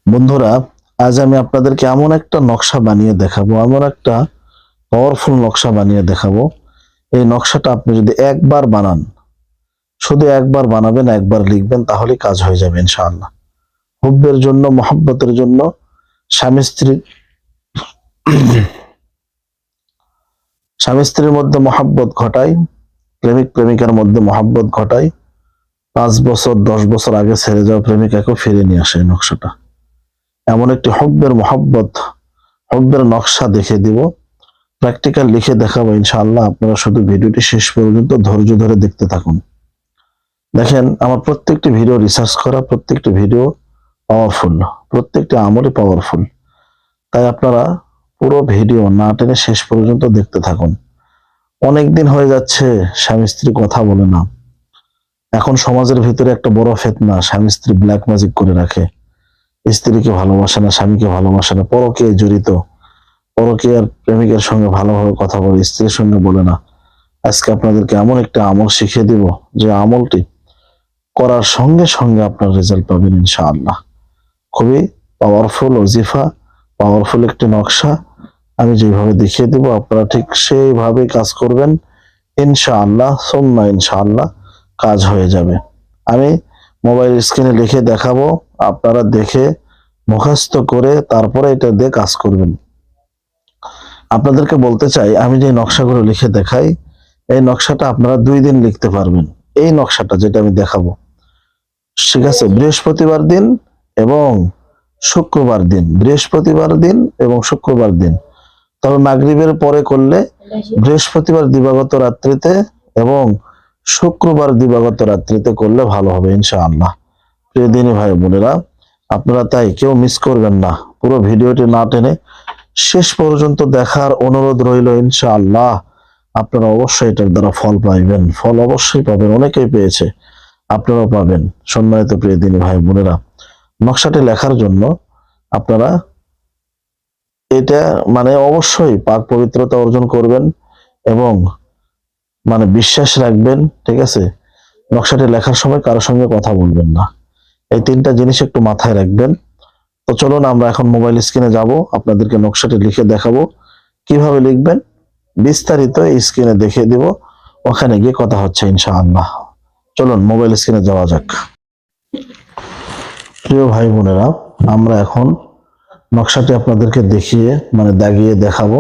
বন্ধুরা, আজ আমি আপনাদেরকে এমন একটা নকশা বানিয়ে দেখাবো, এমন একটা পাওয়ারফুল নকশা বানিয়ে দেখাবো। এই নকশাটা আপনি যদি একবার বানান, শুধু একবার বানাবেন, একবার লিখবেন, তাহলে কাজ হয়ে যাবে ইনশাআল্লাহ। হুব্বের জন্য, মহব্বতের জন্য, স্বামী স্ত্রীর স্বামী স্ত্রীর মধ্যে মহব্বত ঘটায়, প্রেমিক প্রেমিকার মধ্যে মহব্বত ঘটায়। 5 বছর 10 বছর আগে ছেড়ে যাওয়া প্রেমিকাকেও ফিরে নিয়ে আসে এই নকশাটা। এমন একটি হুব্বের মহব্বত, হুব্বের নকশা দেখে দিব, প্র্যাকটিক্যাল লিখে দেখাবো ইনশাআল্লাহ। আপনারা শুধু ভিডিওটি শেষ পর্যন্ত ধৈর্য ধরে দেখতে থাকুন। দেখেন, আমার প্রত্যেকটি ভিডিও রিসার্চ করা, প্রত্যেকটি ভিডিও পাওয়ারফুল, প্রত্যেকটি আমলই পাওয়ারফুল। তাই আপনারা পুরো ভিডিও না টেনে শেষ পর্যন্ত দেখতে থাকুন। অনেকদিন হয়ে যাচ্ছে স্বামী স্ত্রী কথা বলে না। এখন সমাজের ভিতরে একটা বড় ফিতনা, স্বামী স্ত্রী ব্ল্যাক ম্যাজিক করে রাখে, স্ত্রীকে ভালোবাসে না, স্বামীকে ভালোবাসে না, পরকীয়ায় জড়িত, পরকীয়ার প্রেমিকের সঙ্গে ভালোভাবে কথা বলে, স্ত্রীর সঙ্গে বলে না। আজকে আপনাদেরকে এমন একটা আমল শিখিয়ে দিব, যে আমলটি করার সঙ্গে সঙ্গে আপনার রেজাল্ট পাবেন ইনশাআল্লাহ। খুবই পাওয়ারফুল ওজিফা, পাওয়ারফুল একটি নকশা। আমি যেভাবে দেখিয়ে দিব, আপনারা ঠিক সেইভাবে কাজ করবেন ইনশাআল্লাহ, সুম্মা ইনশাআল্লাহ কাজ হয়ে যাবে। আমি মোবাইল স্ক্রিনে লিখে দেখাবো, আপনারা দেখে মুখস্থ করে তারপরে এটা দিয়ে কাজ করবেন। আপনাদেরকে বলতে চাই, আমি যে নকশাগুলো লিখে দেখাই, এই নকশাটা আপনারা 2 দিন লিখতে পারবেন। এই নকশাটা যেটা আমি দেখাবো, ঠিক আছে, বৃহস্পতিবার দিন এবং শুক্রবার দিন, বৃহস্পতিবার দিন এবং শুক্রবার দিন, তবে মাগরিবের পরে করলে বৃহস্পতিবার দিবাগত রাত্রিতে এবং শুক্রবার দিবাগত রাত্রিতে করলে ভালো হবে ইনশাআল্লাহ। প্রিয় দিনী ভাই বোনেরা, আপনারা তাই কেউ মিস করবেন না, পুরো ভিডিওটি না টেনে শেষ পর্যন্ত দেখার অনুরোধ রইল ইনশাআল্লাহ। আপনারা অবশ্যই এটার দ্বারা ফল পাইবেন, ফল অবশ্যই পাবেন, অনেকেই পেয়েছে, আপনারাও পাবেন। সম্মানিত প্রিয় দিনী ভাই বোনেরা, নকশাটি লেখার জন্য আপনারা এটা অবশ্যই পাক পবিত্রতা অর্জন করবেন এবং বিশ্বাস রাখবেন, ঠিক আছে। নকশাটি লেখার সময় কারোর সঙ্গে কথা বলবেন না, এই 3টা জিনিস একটু মাথায় রাখবেন। তো চলুন আমরা এখন মোবাইল স্ক্রিনে যাব, আপনাদেরকে নকশাটি লিখে দেখাবো। কিভাবে লিখবেন বিস্তারিত এই স্ক্রিনে দেখিয়ে দিব, ওখানে গিয়ে কথা হচ্ছে ইনশাআল্লাহ। চলুন মোবাইল স্ক্রিনে যাওয়া যাক। প্রিয় ভাই বোনেরা, আমরা এখন নকশাটি আপনাদেরকে দেখিয়ে দাগিয়ে দেখাবো,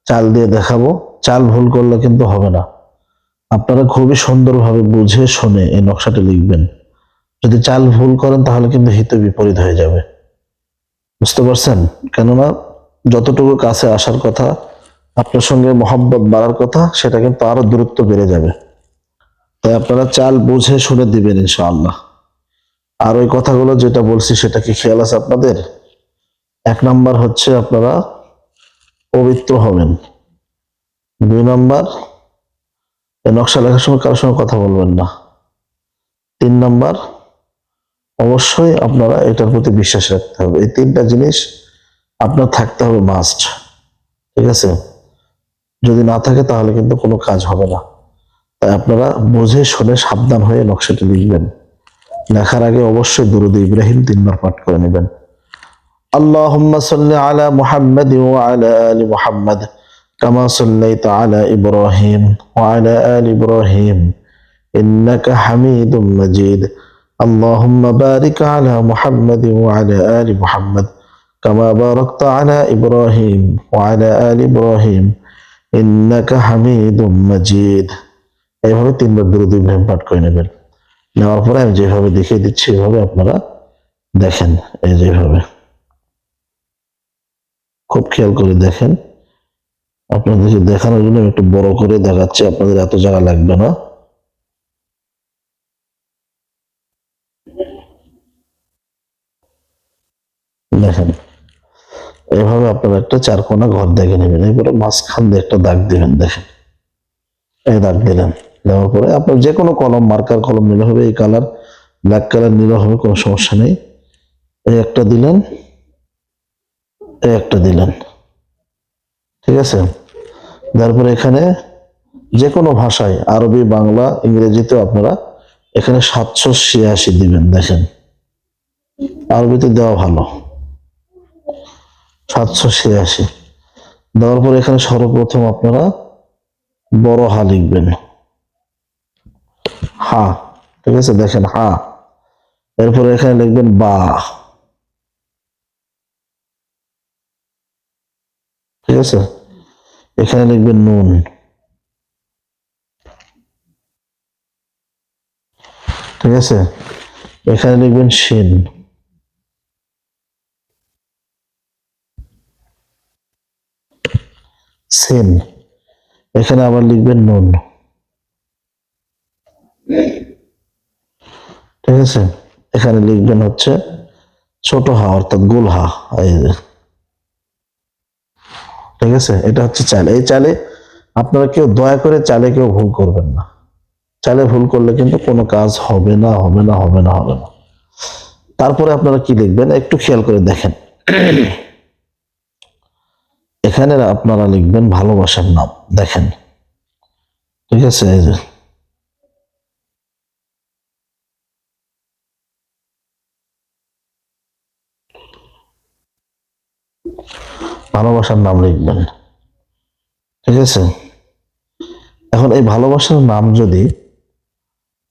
চাল দিয়ে দেখাবো। চাল ভুল করলে কিন্তু হবে না। আপনারা খুবই সুন্দরভাবে বুঝে শুনে এই নকশাটি লিখবেন। যদি চাল ভুল করেন তাহলে কিন্তু হিতে বিপরীত হয়ে যাবে, বুঝতে পারছেন? কেননা যতটুকু কাছে আসার কথা, আপনার সঙ্গে মহব্বত বাড়ার কথা, সেটা কিন্তু আরো দূরত্ব বেড়ে যাবে। তাই আপনারা চাল বুঝে শুনে দিবেন ইনশাআল্লাহ। আর ওই কথাগুলো যেটা বলছি সেটা কি খেয়াল আছে আপনাদের? 1 নাম্বার হচ্ছে আপনারা পবিত্র হবেন। 2 নাম্বার, এই নকশা লেখার সময় কারোর সঙ্গে কথা বলবেন না। 3 নাম্বার, অবশ্যই আপনারা এটার প্রতি বিশ্বাস রাখতে হবে। এই 3টা জিনিস আপনার থাকতে হবে মাস্ট, ঠিক আছে? যদি না থাকে তাহলে কিন্তু কোনো কাজ হবে না। তাই আপনারা বুঝে শুনে সাবধান হয়ে নকশাটি লিখবেন। লেখার আগে অবশ্যই দুরূদ ইব্রাহিম 3 বার পাঠ করে নেবেন। আল্লাহুম্মা সাল্লি আলা মুহাম্মাদ ওয়া আলা আলি মুহাম্মাদ কামা সাল্লাইতা আলা ইব্রাহিম ওয়া আলা আলি ইব্রাহিম ইন্নাকা হামিদুম মাজিদ। আল্লাহুম্মা বারিক আলা মুহাম্মাদ ওয়া আলা আলি মুহাম্মাদ কামা বারাকতা আলা ইব্রাহিম ওয়া আলা আলি ইব্রাহিম ইন্নাকা হামিদুম মাজিদ। এইভাবে 3 বার দুরূদ ইব্রাহিম পাঠ করে নেবেন। নেওয়ার পরে আমি যেভাবে দেখিয়ে দিচ্ছি এভাবে আপনারা দেখেন। এই যেভাবে খুব খেয়াল করে দেখেন। আপনাদেরকে দেখানোর জন্য একটু বড় করে দেখাচ্ছি, আপনাদের এত জায়গা লাগবে না। দেখেন, এভাবে আপনারা একটা 4 কোণা ঘর দেখে নেবেন, এরপরে মাঝখান দিয়ে একটা দাগ দিবেন। দেখেন, এই দাগ দিলেন। দেওয়ার পরে আপনার যে কোনো কলম, মার্কার কলম নিলে হবে, এই কালার ব্ল্যাক কালার নিলে হবে, কোনো সমস্যা নেই। এই একটা দিলেন, এই একটা দিলেন, ঠিক আছে। তারপরে এখানে যে কোনো ভাষায়, আরবি, বাংলা, ইংরেজিতেও আপনারা এখানে 786 দিবেন। দেখেন, আরবিতে দেওয়া ভালো। 786 দেওয়ার পর এখানে সর্বপ্রথম আপনারা বড় হা লিখবেন, হা। ঠিক আছে, দেখেন হা। এরপরে এখানে লিখবেন বা। ঠিক আছে, এখানে লিখবেন নুন। ঠিক আছে, এখানে লিখবেন শিন। সেন। এখানে আবার লিখবেন নুন। ঠিক আছে, এখানে লিখবেন হচ্ছে ছোট হা অর্থাৎ গোল হা। এই যে, ঠিক আছে, এটা হচ্ছে চাল। এই চালে আপনারা কেউ দয়া করে চালে কেউ ভুল করবেন না। চালে ভুল করলে কিন্তু কোনো কাজ হবে না, হবে না, হবে না, হবে না। তারপরে আপনারা কি লিখবেন একটু খেয়াল করে দেখেন। এখানে আপনারা লিখবেন ভালোবাসার নাম। দেখেন, ঠিক আছে, এই যে ভালোবাসার নাম লিখবেন। ঠিক আছে, এখন এই ভালোবাসার নাম যদি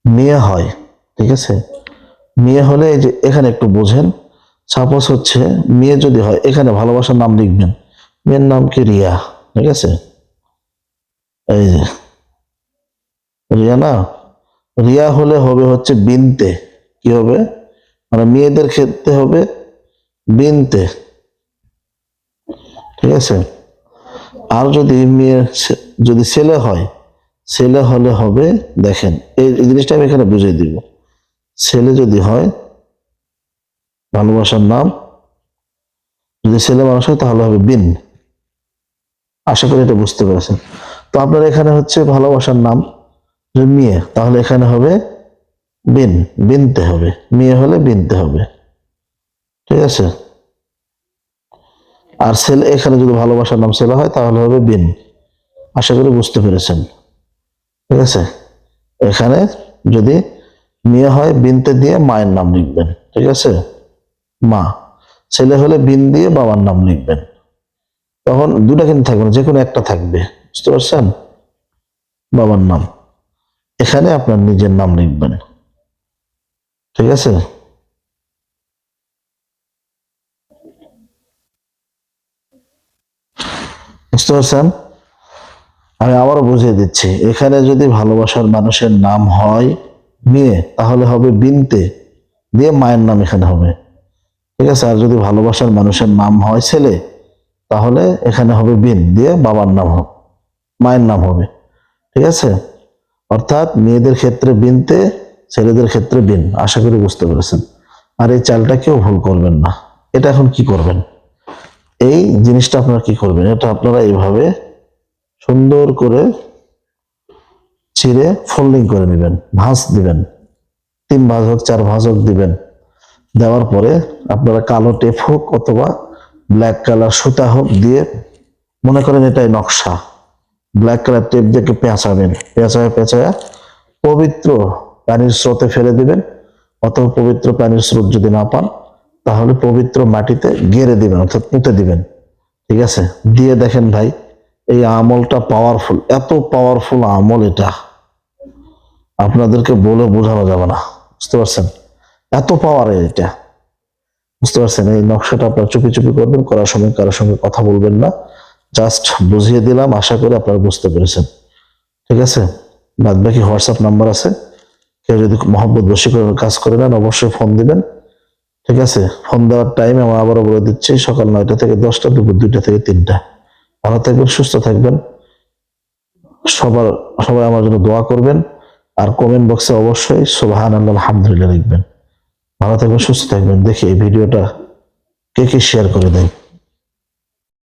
মেয়ে হয়, ঠিক আছে, মেয়ে হলে এই যে এখানে একটু বোঝেন। সাপোজ হচ্ছে মেয়ে যদি হয়, এখানে ভালোবাসার নাম লিখবেন। মেয়ের নাম কি? রিয়া। ঠিক আছে, এই যে রিয়া না, রিয়া হলে হবে হচ্ছে বিনতে। কি হবে? মানে মেয়েদের ক্ষেত্রে হবে বিনতে। ঠিক আছে, আর যদি মেয়ে যদি ছেলে হয়, ছেলে হলে হবে, দেখেন এই জিনিসটা আমি এখানে বুঝিয়ে দিব। ছেলে যদি হয় ভালোবাসার নাম, যদি ছেলে মানুষ হয় তাহলে হবে বিন। আশা করি এটা বুঝতে পেরেছেন। তো আপনার এখানে হচ্ছে ভালোবাসার নাম যদি মেয়ে, তাহলে এখানে হবে বিন, বিনতে হবে। মেয়ে হলে বিনতে হবে। ঠিক আছে, আর ছেলে এখানে যদি ভালোবাসার নাম ছেলে হয় তাহলে হবে বিন। আশা করি বুঝতে পেরেছেন। ঠিক আছে, এখানে যদি মেয়ে হয় বিনতে দিয়ে মায়ের নাম লিখবেন। ঠিক আছে, মা। ছেলে হলে বিন দিয়ে বাবার নাম লিখবেন। তখন দুটা কিন্তু থাকবে না, যে কোনো একটা থাকবে। বুঝতে পারছেন? বাবার নাম। এখানে আপনার নিজের নাম লিখবেন। ঠিক আছে, বুঝতে পারছেন? আমি আবারও বুঝিয়ে দিচ্ছি। এখানে যদি ভালোবাসার মানুষের নাম হয় মেয়ে, তাহলে হবে বিনতে দিয়ে মায়ের নাম এখানে হবে। ঠিক আছে, আর যদি ভালোবাসার মানুষের নাম হয় ছেলে, তাহলে এখানে হবে বিন দিয়ে বাবার নাম হবে, মায়ের নাম হবে। ঠিক আছে, অর্থাৎ মেয়েদের ক্ষেত্রে বিনতে, ছেলেদের ক্ষেত্রে বিন। আশা করি বুঝতে পেরেছেন। আর এই চালটা কেউ ভুল করবেন না। এটা এখন কি করবেন? এই জিনিসটা আপনারা কি করবেন? এটা আপনারা এইভাবে সুন্দর করে ছিঁড়ে ফোল্ডিং করে নেবেন, ভাঁজ দিবেন। 3 ভাঁজ হোক, 4 ভাঁজ হোক দিবেন। দেওয়ার পরে আপনারা কালো টেপ হোক অথবা ব্ল্যাক কালার সুতা হোক দিয়ে, মনে করেন এটাই নকশা, ব্ল্যাক কালার টেপ দিয়ে পেঁচাবেন। পেঁচায় পেঁচায় পবিত্র পানির স্রোতে ফেলে দিবেন। অথবা পবিত্র পানির স্রোত যদি না পান, তাহলে পবিত্র মাটিতে গেড়ে দিবেন অর্থাৎ পুঁতে দিবেন। ঠিক আছে, দিয়ে দেখেন ভাই, এই আমলটা পাওয়ারফুল, এত পাওয়ারফুল আমল এটা আপনাদেরকে বলে বোঝানো যাবে না। বুঝতে পারছেন? এত পাওয়ার এটা। বুঝতে পারছেন? এই নকশাটা আপনারা চুপি চুপি করবেন, করার সময় কারোর সঙ্গে কথা বলবেন না। জাস্ট বুঝিয়ে দিলাম, আশা করি আপনারা বুঝতে পেরেছেন। ঠিক আছে, বাদ বাকি হোয়াটসঅ্যাপ নাম্বার আছে। কেউ যদি মহব্বত বশীকরণের কাজ করে নেন, অবশ্যই ফোন দিবেন। ঠিক আছে, ফোন দেওয়ার টাইম আমি আবারও বলে দিচ্ছি, সকাল 9টা থেকে 10টা, দুপুর 2টা থেকে 3টা। ভালো থাকবেন, সুস্থ থাকবেন। সবার সবাই আমার জন্য দোয়া করবেন। আর কমেন্ট বক্সে অবশ্যই সুবহানাল্লাহ আলহামদুলিল্লাহ লিখবেন। ভালো থাকবেন, সুস্থ থাকবেন। দেখি এই ভিডিওটা কে কে শেয়ার করে দেয়।